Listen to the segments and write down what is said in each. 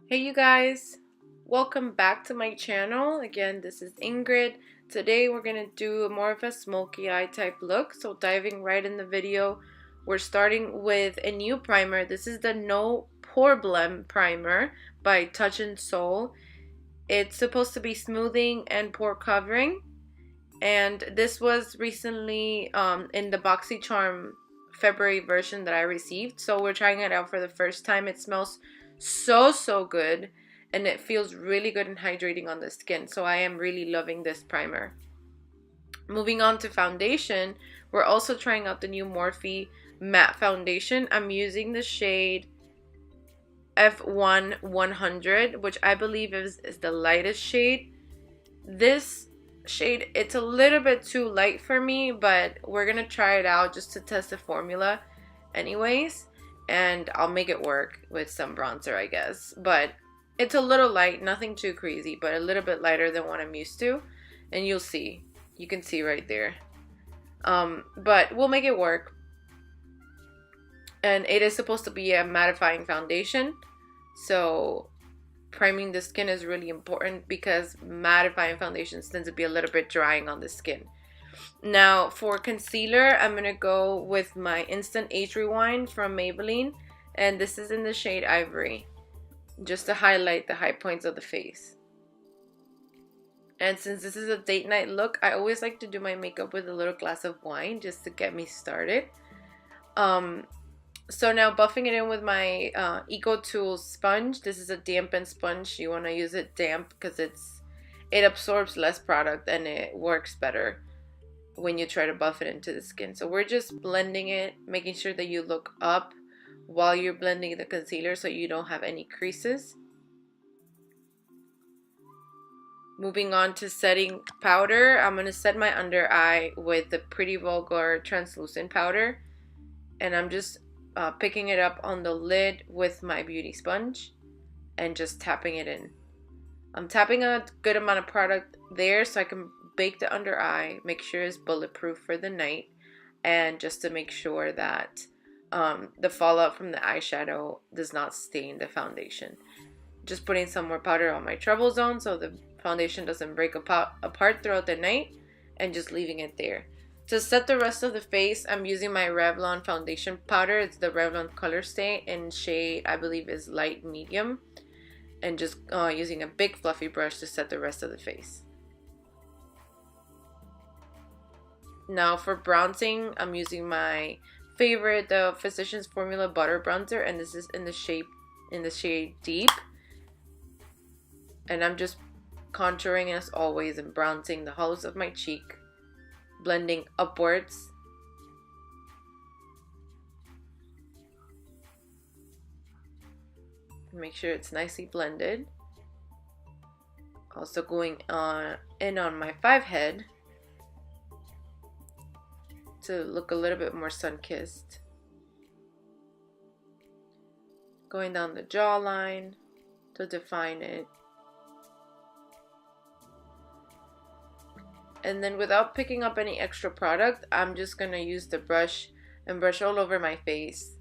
Hey you guys, welcome back to my channel. Again, this is Ingrid. Today we're going to do more of a smoky eye type look. So diving right in the video, we're starting with a new primer. This is the No POREblem primer by Touch and Soul. It's supposed to be smoothing and pore covering. And this was recently in the BoxyCharm February version that I received. So we're trying it out for the first time. It smells so good, and it feels really good and hydrating on the skin. So I am really loving this primer. Moving on to foundation, we're also trying out the new Morphe matte foundation. I'm using the shade F1 100, which I believe is the lightest shade. This shade, it's a little bit too light for me, but we're gonna try it out just to test the formula anyways, and I'll make it work with some bronzer, I guess. But it's a little light, nothing too crazy, but a little bit lighter than what I'm used to, and you can see right there. But we'll make it work. And it is supposed to be a mattifying foundation, so priming the skin is really important because mattifying foundations tend to be a little bit drying on the skin. Now for concealer, I'm going to go with my Instant Age Rewind from Maybelline, and this is in the shade Ivory, just to highlight the high points of the face. And since this is a date night look, I always like to do my makeup with a little glass of wine just to get me started. So now buffing it in with my Eco Tools sponge. This is a dampened sponge. You want to use it damp because it absorbs less product and it works better when you try to buff it into the skin. So we're just blending it, making sure that you look up while you're blending the concealer so you don't have any creases. Moving on to setting powder, I'm going to set my under eye with the Pretty Vulgar translucent powder, and I'm just picking it up on the lid with my beauty sponge and just tapping it in. I'm tapping a good amount of product there so I can bake the under eye, make sure it's bulletproof for the night, and just to make sure that the fallout from the eyeshadow does not stain the foundation. Just putting some more powder on my trouble zone so the foundation doesn't break apart throughout the night, and just leaving it there. To set the rest of the face, I'm using my Revlon foundation powder. It's the Revlon Colorstay in shade, I believe, is light medium, and just using a big fluffy brush to set the rest of the face. Now for bronzing, I'm using my favorite, the Physicians Formula Butter Bronzer, and this is in the shade Deep. And I'm just contouring as always and bronzing the hollows of my cheek, blending upwards. Make sure it's nicely blended. Also going in on my 5 head to look a little bit more sun-kissed. Going down the jawline to define it. And then without picking up any extra product, I'm just going to use the brush and brush all over my face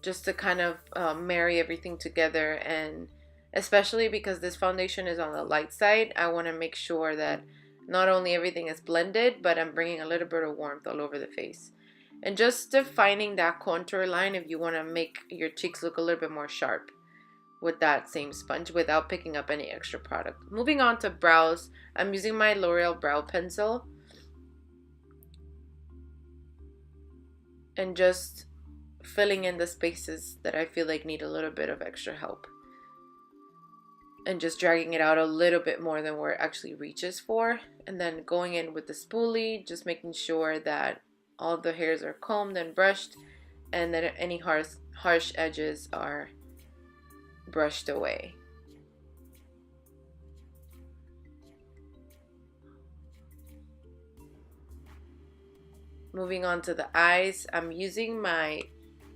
just to kind of marry everything together. And especially because this foundation is on the light side, I want to make sure that not only everything is blended, but I'm bringing a little bit of warmth all over the face. And just defining that contour line if you want to make your cheeks look a little bit more sharp with that same sponge without picking up any extra product. Moving on to brows, I'm using my L'Oreal brow pencil and just filling in the spaces that I feel like need a little bit of extra help, and just dragging it out a little bit more than where it actually reaches for, and then going in with the spoolie, just making sure that all the hairs are combed and brushed and that any harsh edges are brushed away. Moving on to the eyes, I'm using my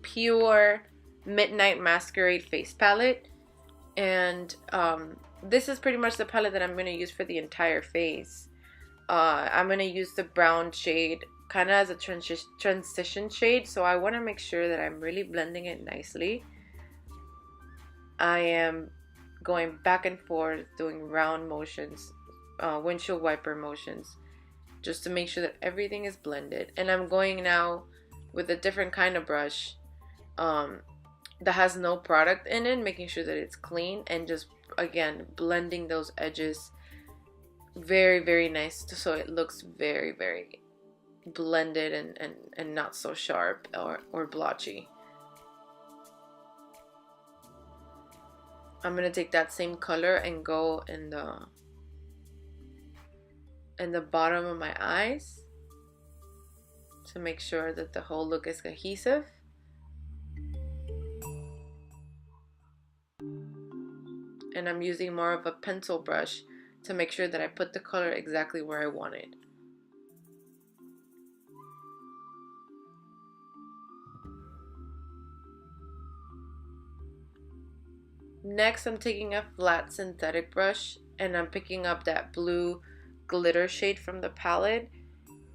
PUR Midnight Masquerade Face Palette, and this is pretty much the palette that I'm going to use for the entire face. I'm going to use the brown shade kind of as a transition shade, so I want to make sure that I'm really blending it nicely. I am going back and forth doing round motions, windshield wiper motions, just to make sure that everything is blended. And I'm going now with a different kind of brush that has no product in it, making sure that it's clean, and just again blending those edges very, very nice, so it looks very, very blended and not so sharp or blotchy. I'm gonna take that same color and go in the bottom of my eyes to make sure that the whole look is cohesive. And I'm using more of a pencil brush to make sure that I put the color exactly where I want it. Next, I'm taking a flat synthetic brush and I'm picking up that blue glitter shade from the palette,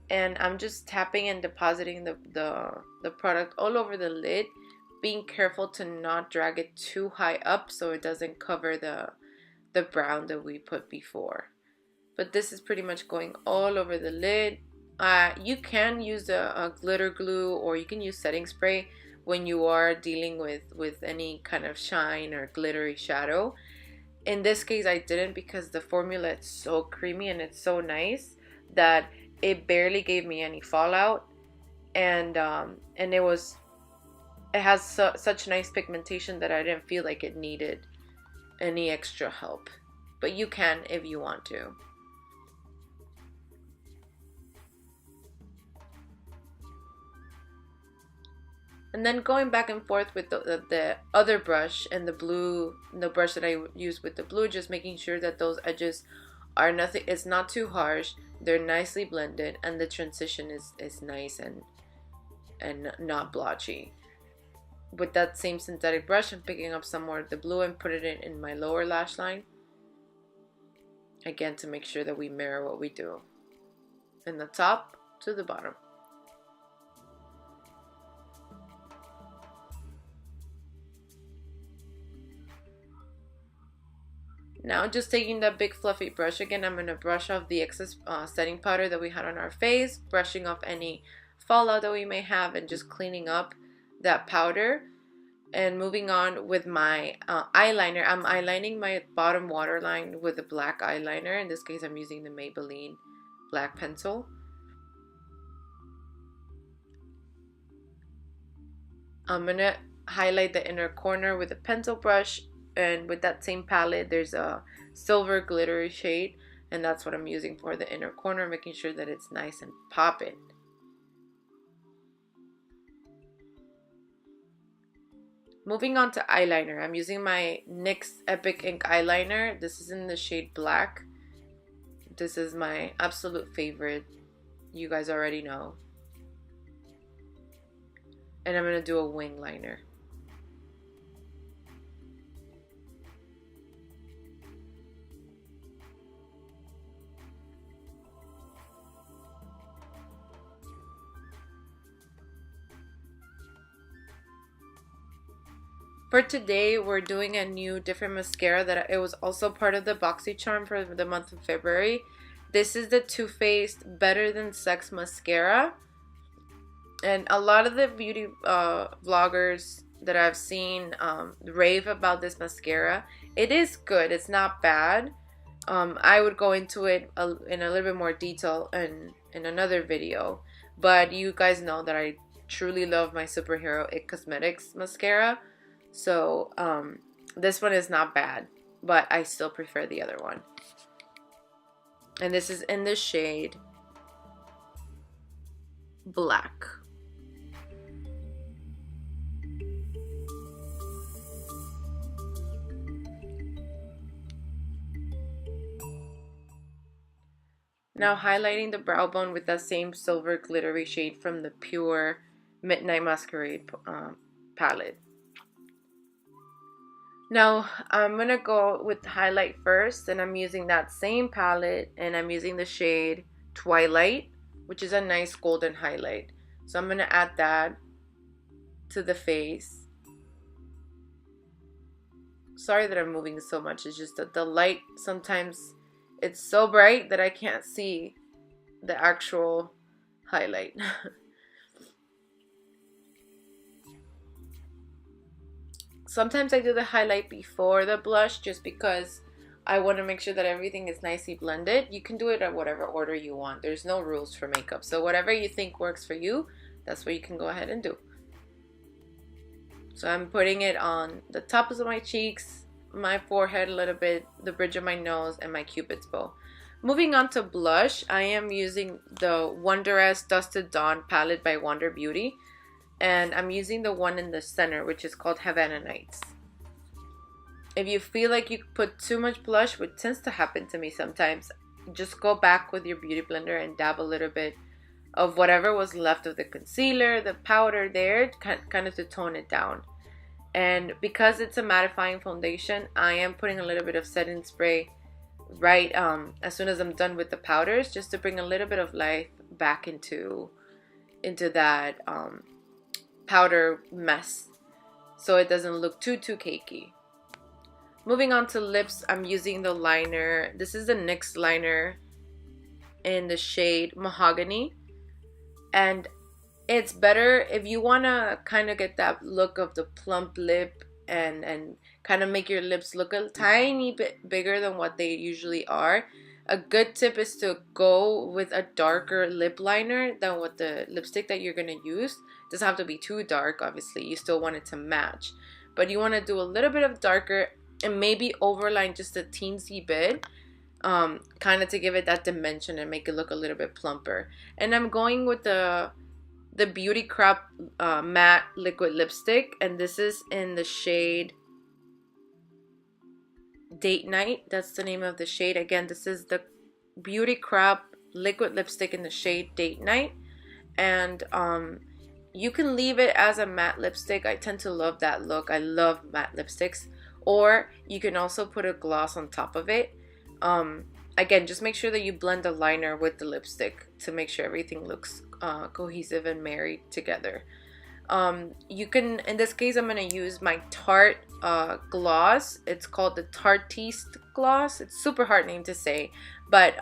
and I'm just tapping and depositing the product all over the lid, being careful to not drag it too high up so it doesn't cover the brown that we put before. But this is pretty much going all over the lid. You can use a glitter glue, or you can use setting spray when you are dealing with any kind of shine or glittery shadow. In this case, I didn't, because the formula is so creamy and it's so nice that it barely gave me any fallout, and it has such nice pigmentation that I didn't feel like it needed any extra help. But you can if you want to. And then going back and forth with the other brush and the brush that I use with the blue, just making sure that those edges are nothing, it's not too harsh, they're nicely blended, and the transition is nice and not blotchy. With that same synthetic brush, I'm picking up some more of the blue and putting it in my lower lash line. Again, to make sure that we mirror what we do in the top to the bottom. Now, just taking that big fluffy brush again, I'm going to brush off the excess setting powder that we had on our face, brushing off any fallout that we may have, and just cleaning up that powder. And moving on with my eyeliner, I'm eyelining my bottom waterline with a black eyeliner. In this case, I'm using the Maybelline black pencil. I'm going to highlight the inner corner with a pencil brush, and with that same palette, there's a silver glittery shade, and that's what I'm using for the inner corner, making sure that it's nice and popping. Moving on to eyeliner, I'm using my NYX Epic Ink eyeliner. This is in the shade Black. This is my absolute favorite. You guys already know. And I'm going to do a wing liner. For today, we're doing a new different mascara that it was also part of the BoxyCharm for the month of February. This is the Too Faced Better Than Sex mascara. And a lot of the beauty vloggers that I've seen rave about this mascara. It is good. It's not bad. I would go into it in a little bit more detail in another video. But you guys know that I truly love my Superhero It Cosmetics mascara. So this one is not bad, but I still prefer the other one. And this is in the shade Black. Now highlighting the brow bone with that same silver glittery shade from the PUR Midnight Masquerade Palette. Now I'm going to go with highlight first, and I'm using that same palette, and I'm using the shade Twilight, which is a nice golden highlight. So I'm going to add that to the face. Sorry that I'm moving so much. It's just that the light sometimes it's so bright that I can't see the actual highlight. Sometimes I do the highlight before the blush just because I want to make sure that everything is nicely blended. You can do it at whatever order you want. There's no rules for makeup. So whatever you think works for you, that's what you can go ahead and do. So I'm putting it on the tops of my cheeks, my forehead a little bit, the bridge of my nose, and my cupid's bow. Moving on to blush, I am using the Wondrous Dusted Dawn palette by Wonder Beauty. And I'm using the one in the center, which is called Havana Nights. If you feel like you put too much blush, which tends to happen to me sometimes, just go back with your beauty blender and dab a little bit of whatever was left of the concealer, the powder there, kind of to tone it down. And because it's a mattifying foundation, I am putting a little bit of setting spray right as soon as I'm done with the powders, just to bring a little bit of life back into that powder mess, so it doesn't look too cakey. Moving on to lips, I'm using the liner. This is the NYX liner in the shade Mahogany, and it's better if you want to kind of get that look of the plump lip and kind of make your lips look a tiny bit bigger than what they usually are. A good tip is to go with a darker lip liner than what the lipstick that you're going to use. It doesn't have to be too dark, obviously. You still want it to match. But you want to do a little bit of darker and maybe overline just a teensy bit, kind of to give it that dimension and make it look a little bit plumper. And I'm going with the Beauty Crop matte liquid lipstick, and this is in the shade Date Night. That's the name of the shade. Again, this is the Beauty Crop liquid lipstick in the shade Date Night, and you can leave it as a matte lipstick. I tend to love that look. I love matte lipsticks. Or you can also put a gloss on top of it. Again, just make sure that you blend the liner with the lipstick to make sure everything looks cohesive and married together. You can, in this case, I'm going to use my Tarte gloss. It's called the Tarteist gloss. It's super hard name to say, but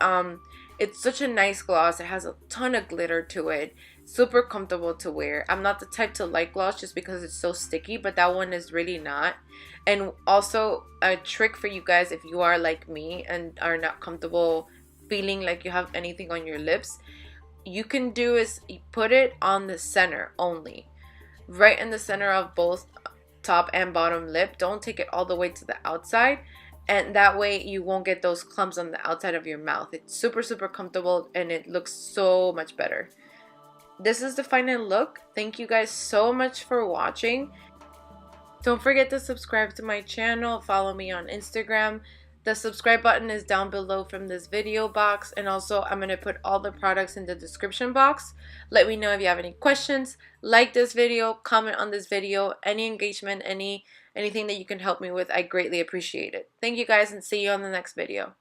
it's such a nice gloss. It has a ton of glitter to it. Super comfortable to wear. I'm not the type to like gloss just because it's so sticky, but that one is really not. And also a trick for you guys, if you are like me and are not comfortable feeling like you have anything on your lips, you can do is you put it on the center only, right in the center of both top and bottom lip. Don't take it all the way to the outside, and that way you won't get those clumps on the outside of your mouth. It's super comfortable and it looks so much better. This is the final look. Thank you guys so much for watching. Don't forget to subscribe to my channel, follow me on Instagram. The subscribe button is down below from this video box, and also I'm going to put all the products in the description box. Let me know if you have any questions. Like this video, comment on this video, any engagement, anything that you can help me with. I greatly appreciate it. Thank you guys, and see you on the next video.